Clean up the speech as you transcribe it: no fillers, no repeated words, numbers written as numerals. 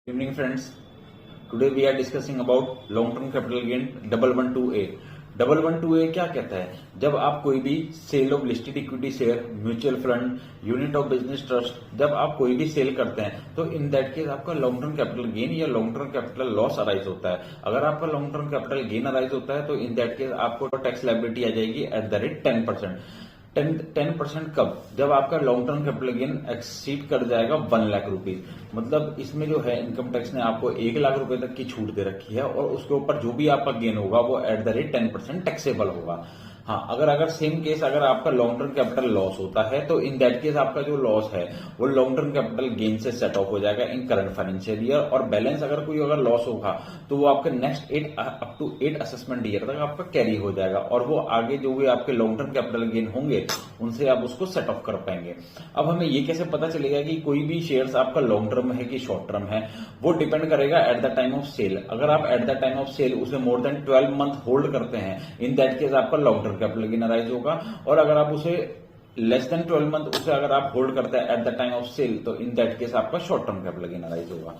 Good evening friends. Today we are discussing about long term capital gain 112A. 112A क्या कहता है? जब आप कोई भी sale of listed equity share, mutual fund, unit of business trust, जब आप कोई भी सेल करते हैं तो इन दैट केस आपका लॉन्ग टर्म कैपिटल गेन या long term capital loss arise होता है। अगर आपका long term capital gain arise होता है तो इन दैट केस आपको टैक्स लायबिलिटी आ जाएगी एट द रेट 10%। 10% कब? जब आपका long term capital gain exceed कर जाएगा 1 लाख रुपीज। मतलब इसमें जो है इनकम टैक्स ने आपको 1 लाख रुपए तक की छूट दे रखी है और उसके ऊपर जो भी आपका गेन होगा वो एट द रेट 10% टैक्सेबल होगा। हाँ, अगर सेम केस अगर आपका लॉन्ग टर्म कैपिटल लॉस होता है तो इन दैट केस आपका जो लॉस है वो लॉन्ग टर्म कैपिटल गेन से सेट ऑफ हो जाएगा इन करंट फाइनेंशियल ईयर, और बैलेंस अगर लॉस होगा तो वो आपके नेक्स्ट 8 असेसमेंट ईयर तक आपका कैरी हो जाएगा और वो आगे जो भी आपके लॉन्ग टर्म कैपिटल गेन होंगे उनसे आप उसको सेट ऑफ कर पाएंगे। अब हमें ये कैसे पता चलेगा कि कोई भी शेयर्स आपका लॉन्ग टर्म है कि शॉर्ट टर्म है? वो डिपेंड करेगा at the time of sale. अगर आप at the time of sale उसे मोर देन 12 मंथ होल्ड करते हैं इन दैट केस आपका long term capital gain arise होगा, और अगर आप उसे लेस देन 12 मंथ उसे अगर आप होल्ड करते हैं at the time of sale तो इन दैट केस आपका short term capital gain arise होगा।